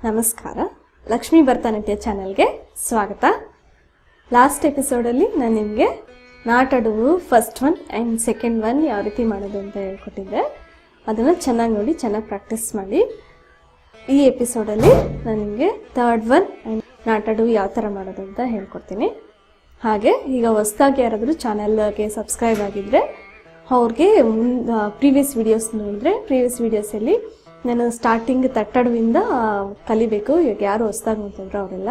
ನಮಸ್ಕಾರ. ಲಕ್ಷ್ಮೀ ಭರತನಾಟ್ಯ ಚಾನೆಲ್ಗೆ ಸ್ವಾಗತ. ಲಾಸ್ಟ್ ಎಪಿಸೋಡಲ್ಲಿ ನಾನು ನಿಮಗೆ ನಾಟಡುವು first one and second one ಯಾವ ರೀತಿ ಮಾಡೋದು ಅಂತ ಹೇಳ್ಕೊಟ್ಟಿದ್ದೆ. ಅದನ್ನು ಚೆನ್ನಾಗಿ ನೋಡಿ, ಚೆನ್ನಾಗಿ ಪ್ರಾಕ್ಟೀಸ್ ಮಾಡಿ. ಈ ಎಪಿಸೋಡಲ್ಲಿ ನಾನು ನಿಮಗೆ ಥರ್ಡ್ ಒನ್ ಆ್ಯಂಡ್ ನಾಟಡುವು ಯಾವ ಥರ ಮಾಡೋದು ಅಂತ ಹೇಳ್ಕೊಡ್ತೀನಿ. ಹಾಗೆ ಈಗ ಹೊಸದಾಗಿ ಯಾರಾದರೂ ಚಾನಲ್ಗೆ ಸಬ್ಸ್ಕ್ರೈಬ್ ಆಗಿದ್ದರೆ ಅವ್ರಿಗೆ ಪ್ರೀವಿಯಸ್ ವಿಡಿಯೋಸ್ ನೋಡಿದ್ರೆ ಪ್ರೀವಿಯಸ್ ವಿಡಿಯೋಸಲ್ಲಿ ನಾನು ಸ್ಟಾರ್ಟಿಂಗ್ ತಟ್ಟಡುವಿಂದ ಕಲಿಬೇಕು, ಈಗ ಯಾರು ಹೊಸದಾಗಿ ನೋಡ್ತಿದ್ರು ಅವರೆಲ್ಲ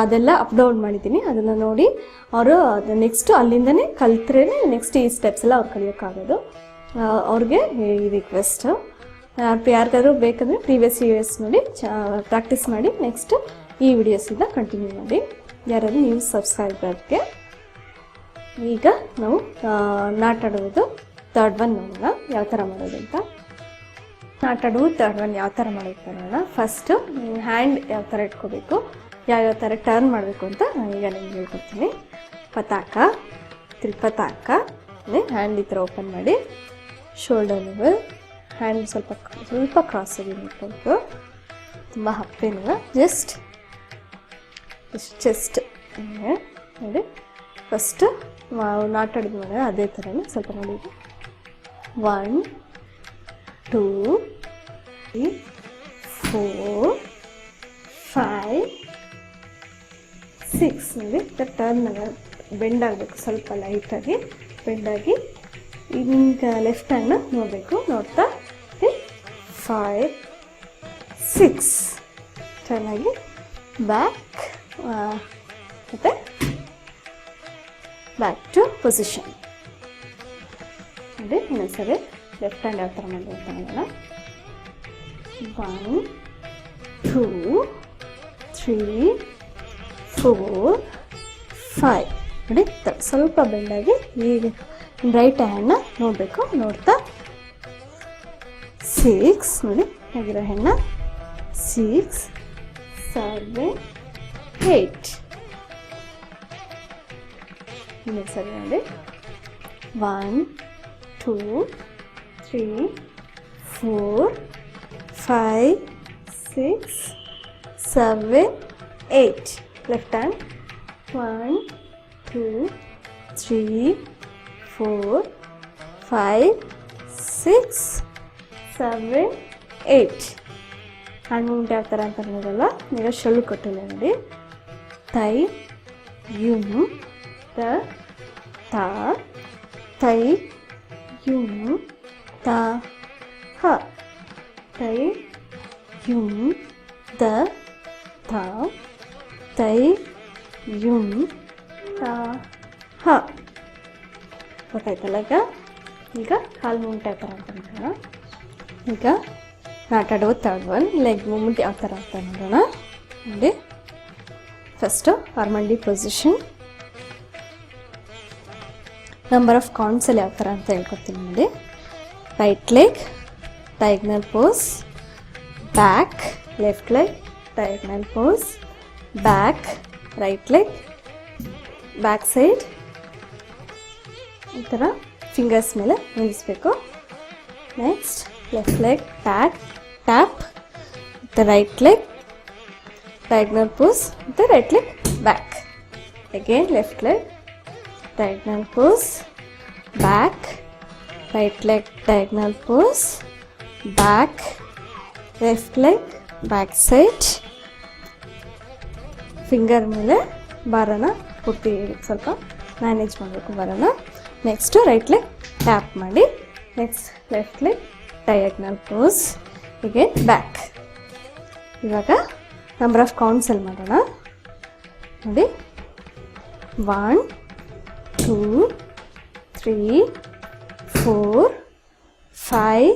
ಅದೆಲ್ಲ ಅಪ್ಲೋಡ್ ಮಾಡಿದ್ದೀನಿ. ಅದನ್ನು ನೋಡಿ ಅವರು ಅದು ನೆಕ್ಸ್ಟ್ ಅಲ್ಲಿಂದನೇ ಕಲ್ತ್ರೇ ನೆಕ್ಸ್ಟ್ ಈ ಸ್ಟೆಪ್ಸ್ ಎಲ್ಲ ಅವ್ರು ಕಲಿಯೋಕ್ಕಾಗೋದು. ಅವ್ರಿಗೆ ಈ ರಿಕ್ವೆಸ್ಟ್, ಯಾರಿಗಾದ್ರೂ ಬೇಕಂದರೆ ಪ್ರೀವಿಯಸ್ ವಿಡಿಯೋಸ್ ನೋಡಿ ಪ್ರಾಕ್ಟೀಸ್ ಮಾಡಿ ನೆಕ್ಸ್ಟ್ ಈ ವಿಡಿಯೋಸಿಂದ ಕಂಟಿನ್ಯೂ ಮಾಡಿ. ಯಾರಾದರೂ ನೀವು ಸಬ್ಸ್ಕ್ರೈಬರ್ಗೆ. ಈಗ ನಾವು ನಾಟಾಡುವುದು ಥರ್ಡ್ ಒನ್ ನೋಡೋಣ ಯಾವ ಥರ ಮಾಡೋದು ಅಂತ. ನಾಟಾಡುವು ಥರ್ಡ್ ಒನ್ ಯಾವ ಥರ ಮಾಡೋದು ನೋಡೋಣ. ಫಸ್ಟು ಹ್ಯಾಂಡ್ ಯಾವ ಥರ ಇಟ್ಕೋಬೇಕು, ಯಾವ್ಯಾವ ಥರ ಟರ್ನ್ ಮಾಡಬೇಕು ಅಂತ ನಾನೀಗ ನಿಮ್ಗೆ ಹೇಳ್ಕೊಡ್ತೀನಿ. ಪತಾಕ, ತ್ರಿಪತಾಕ, ಹ್ಯಾಂಡ್ ಈ ಥರ ಓಪನ್ ಮಾಡಿ, ಶೋಲ್ಡರ್ ಲೆವೆಲ್, ಹ್ಯಾಂಡ್ ಸ್ವಲ್ಪ ಕ್ರಾಸ್ ಆಗಿ ನಿಂತ್ಕೊಬೇಕು, ತುಂಬ ಹಪ್ಪೇನಿಲ್ಲ, ಜಸ್ಟ್ ಚೆಸ್ಟ್ ನೋಡಿ. ಫಸ್ಟ್ ನಾಟಾಡಿದ ಮಾಡೋಣ ಅದೇ ಥರನೇ ಸ್ವಲ್ಪ ನೋಡಿ. 1 2 3 4 5 6 ನೋಡಿ. ಟರ್ನ್ ಬೆಂಡ್ ಆಗಬೇಕು, ಸ್ವಲ್ಪ ಲೈಟಾಗಿ ಬೆಂಡಾಗಿ ಹಿಂಗೆ ಲೆಫ್ಟ್ ಹ್ಯಾಂಡ್ನ ನೋಡಬೇಕು. ನೋಡ್ತಾ 5 6 ಚೆನ್ನಾಗಿ ಬ್ಯಾಕ್ ಮತ್ತು ಬ್ಯಾಕ್ ಟು ಪೊಸಿಷನ್ ನೋಡಿ. ಇನ್ನೊಂದ್ಸರಿ ಲೆಫ್ಟ್ ಹ್ಯಾಂಡ್ ಯಾವ ಥರ ಮಾಡೋದು ಅಂತ ನೋಡೋಣ. 1 2 3 4 5 ನೋಡಿ. ಸ್ವಲ್ಪ ಬೆಂಡಾಗಿ ಈಗ ರೈಟ್ ಹ್ಯಾಂಡ್ನ ನೋಡಬೇಕು. ನೋಡ್ತಾ 6 ನೋಡಿ, ಆಗಿರೋ ಹೆಣ್ಣ 6 7 8 ಇನ್ನೊಂದ್ಸರಿ ನೋಡಿ. 1 2 3 4 5 6 7 8 ಲೆಫ್ಟ್ ಹ್ಯಾಂಡ್. 1 2 3 4 5 6 7 8 ಹ್ಯಾಂಡ್ ಮೂವ್ಮೆಂಟ್ ಯಾವ ಥರ ಅಂತ ನೋಡಲ್ಲ. ಈಗ ಶೊಳ್ಳು ಕೊಟ್ಟಿಲ್ಲ ನೋಡಿ. ತೈ ಯುಮ್ ತ ತ ತೈ ಯುಮ್ ತ ಹ ತೈ ಯುಮ್ ದ ತ ತೈ ಯುಮ್ ತ ಹ. ಗೊತ್ತಾಯ್ತಲ್ಲ? ಈಗ ಕಾಲು ಮೂಮೆಂಟ್ ಯಾವ ಥರ ಅಂತ ನೋಡೋಣ. ಈಗ ನಾಟಾಡುವ ಥರ್ಡ್ ಒನ್ ಲೆಗ್ ಮೂಮೆಂಟ್ ಯಾವ ಥರ ಅಂತ ನೋಡೋಣ ನೋಡಿ. First aramandi position, number of ಕೌಂಟ್ಸಲ್ಲಿ ಯಾವ ಥರ ಅಂತ ಹೇಳ್ಕೊಡ್ತೀನಿ ನೋಡಿ. Right leg diagonal pose, back left leg diagonal pose, back right leg, back side ಈ ಥರ ಫಿಂಗರ್ಸ್ ಮೇಲೆ ನಿಲ್ಲಿಸಬೇಕು. Next left leg back tap, ಮತ್ತು right leg diagonal pose, the right leg back. Again left leg diagonal pose, back, right leg diagonal pose, back, left leg back side. Finger ಮೇಲೆ ಬಾರನ ಪುಟ್ಟಿ ಸ್ವಲ್ಪ manage ಮಾಡಬೇಕು ಬಾರನ. Next right leg tap ಮಾಡಿ, next left leg diagonal pose, ಹೀಗೆ back. ಇವಾಗ number of ಕೌಂಟ್ಸಲ್ಲಿ ಮಾಡೋಣ ನೋಡಿ. 1 2 3 4 5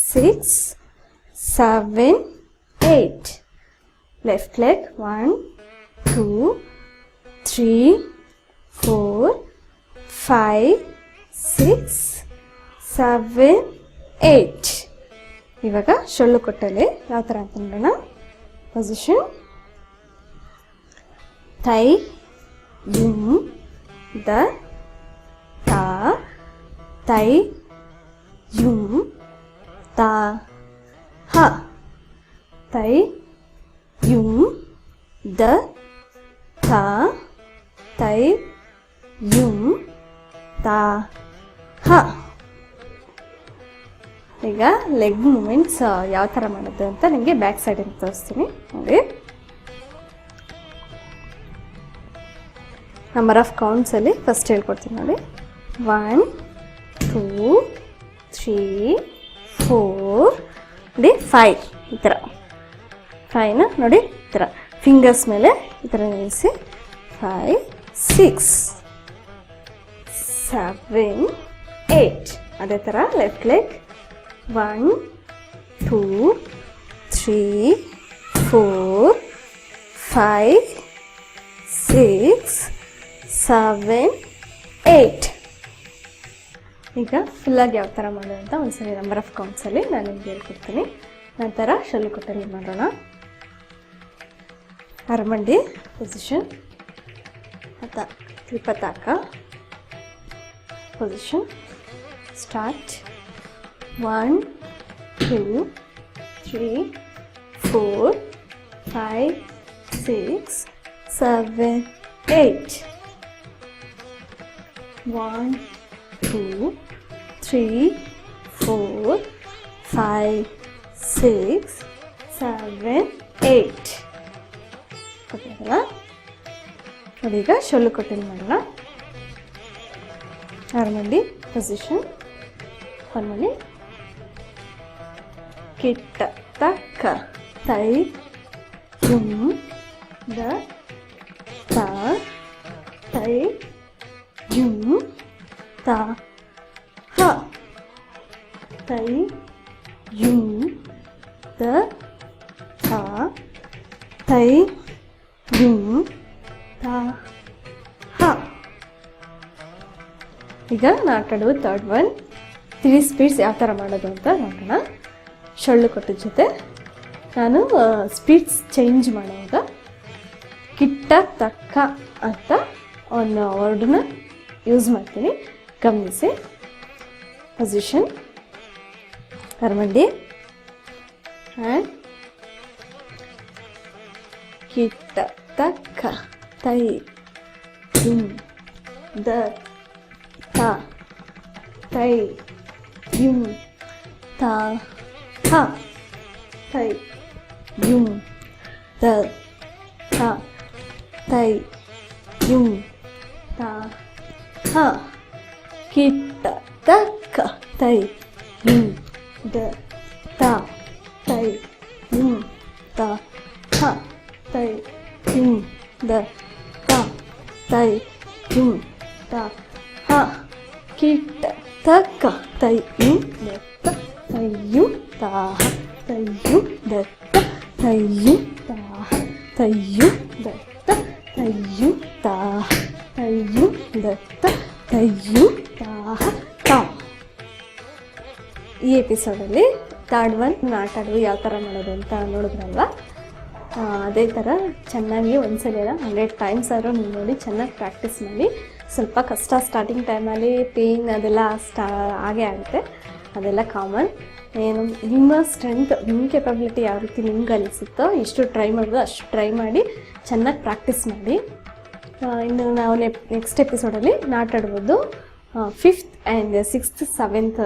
6 7 8 left leg 1 2 3 4 5 6 7 8 ಇವಾಗ ಶೊಳ್ಳು ಕೊಟ್ಟಲ್ಲಿ ಯಾವ ಥರ ಅಂತ ನೋಡೋಣ. ಪೊಸಿಷನ್ ತೈ ಯುಮ್ ದ ತ ತೈ ಯುಮ್ ತ ಹ ತೈ ಯುಂ ದ ತ ತೈ ಯುಂ ತ ಹ. ಈಗ ಲೆಗ್ ಮೂಮೆಂಟ್ಸ್ ಯಾವ ಥರ ಮಾಡೋದು ಅಂತ ನಿಮಗೆ ಬ್ಯಾಕ್ ಸೈಡಿಂದ ತೋರಿಸ್ತೀನಿ ನೋಡಿ. ನಂಬರ್ ಆಫ್ ಕೌಂಟ್ಸಲ್ಲಿ ಫಸ್ಟ್ ಹೇಳ್ಕೊಡ್ತೀನಿ ನೋಡಿ. 1 2 3 4 ನೋಡಿ 5 ಈ ಥರ 5ನ ನೋಡಿ ಈ ಥರ ಫಿಂಗರ್ಸ್ ಮೇಲೆ ಈ ಥರ ನಿಲ್ಲಿಸಿ 5 6 7 8 ಅದೇ ಥರ ಲೆಫ್ಟ್ ಲೆಗ್ 1 2 3 4 5 6 7 8. ಈಗ ಫುಲ್ಲಾಗಿ ಯಾವ ಥರ ಮಾಡೋದು ಅಂತ ಒಂದ್ಸರಿ ನಂಬರ್ ಆಫ್ ಕೌಂಟ್ಸಲ್ಲಿ ನಾನು ನಿಮ್ಗೆ ಹೇಳ್ಕೊಡ್ತೀನಿ. ನಂತರ ಶಲ್ಯಕೊಟ್ಟಲ್ಲಿ ಮಾಡೋಣ. ಅರಮಂಡಿ ಪೊಸಿಷನ್, ತ್ರಿಪತಾಕ ಪೊಸಿಷನ್, ಸ್ಟಾರ್ಟ್. 1 2 3 4 5 6 7 8. 1 2 3 4 5 6 7 8. ಕೊಟ್ಟಿರಲ್ಲ ನೋಡಿ. ಈಗ ಶಲ್ಯಕೊಟ್ಟಲ್ಲಿ ಮಾಡೋಣ. ಅರಮಂಡಿ ಪೊಸಿಷನ್, ಹೊನ್ಮಣಿ, ಕಿಟ್ಟ ತಕ್ಕ ತೈ ಯುಂ ದ ತ ತೈ ಯುಂ ತ ಹ. ತೈ ಯುಂ ದ ತ ತೈ ಯುಂ ತ ಹ. ಈಗ ನಾಟಾಡುವ ಥರ್ಡ್ ಒನ್ 3 ಸ್ಪೀಡ್ಸ್ ಯಾವ ಥರ ಮಾಡೋದು ಅಂತ ನೋಡೋಣ. ಶಲ್ಯಕೊಟ್ಟದ ಜೊತೆ ನಾನು ಸ್ಪೀಡ್ಸ್ ಚೇಂಜ್ ಮಾಡುವಾಗ ಕಿಟ್ಟ ತಕ್ಕ ಅಂತ ಒಂದು ವರ್ಡನ್ನ ಯೂಸ್ ಮಾಡ್ತೀನಿ, ಗಮನಿಸಿ. ಪೊಸಿಷನ್ ಅರಮಂಡಿ ಆ್ಯಂಡ್ ಕಿಟ್ಟ ತಕ್ಕ ತೈ ಯುಂ ದ ತ ತೈ ಯುಂ ತ ಹ. ತೈ ಯುಂ ದ ತ ತೈ ಯುಂ ತ ಹ. ಕಿಟ್ಟ ತಕ್ಕ ತೈ ಯುಂ ದ ತ ತೈ ಯುಂ ತ ಹ. ತೈ ಯುಂ ದ ತ ತೈ ಯುಂ ತ ಹ. ಕಿಟ್ಟ ತಕ್ಕ ತೈ ಯುಂ ದ ತ ತೈ ಯುಂ ತ ಹ. ತೈ ಯುಂ ದ ತ ತೈ ಯುಂ ತ ಹ. ತೈ ಯುಂ ದ ತ ತೈ ಯುಂ ತ ಹ. ತೈ ಯುಂ ದ ತ ತೈ ಯುಂ ತ ಹ ತ. ಈ ಎಪಿಸೋಡಲ್ಲಿ ಥರ್ಡ್ ಒನ್ ನಾಟಾಡುವ ಯಾವ ಥರ ಮಾಡೋದು ಅಂತ ನೋಡಿದ್ರಲ್ವ. ಅದೇ ಥರ ಚೆನ್ನಾಗಿ ಒಂದ್ಸಲ 100 ಟೈಮ್ಸ್ ಆದರೂ ನೀವು ನೋಡಿ ಚೆನ್ನಾಗಿ ಪ್ರಾಕ್ಟೀಸ್ ಮಾಡಿ. ಸ್ವಲ್ಪ ಕಷ್ಟ ಸ್ಟಾರ್ಟಿಂಗ್ ಟೈಮಲ್ಲಿ, ಪೇಯ್ನ್ ಅದೆಲ್ಲ ಹಾಗೇ ಆಗುತ್ತೆ, ಅದೆಲ್ಲ ಕಾಮನ್. ಏನು ನಿಮ್ಮ ಸ್ಟ್ರೆಂತ್, ನಿಮ್ಮ ಕೆಪಬಿಲಿಟಿ ಯಾವ ರೀತಿ ನಿಮ್ಗೆ ಅನಿಸುತ್ತೋ ಎಷ್ಟು ಟ್ರೈ ಮಾಡೋದು ಅಷ್ಟು ಟ್ರೈ ಮಾಡಿ ಚೆನ್ನಾಗಿ ಪ್ರಾಕ್ಟೀಸ್ ಮಾಡಿ. ಇನ್ನು ನಾವು next ಎಪಿಸೋಡಲ್ಲಿ ನಾಟಾಡ್ಬೋದು 5th and 6th 7th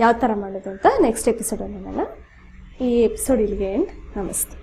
ಯಾವ ಥರ ಮಾಡೋದು ಅಂತ ನೆಕ್ಸ್ಟ್ ಎಪಿಸೋಡಲ್ಲಿ ನೋಡೋಣ. ಈ ಎಪಿಸೋಡ್ ಇಲ್ಲಿಗೆ ಎಂಡ್. ನಮಸ್ತೆ.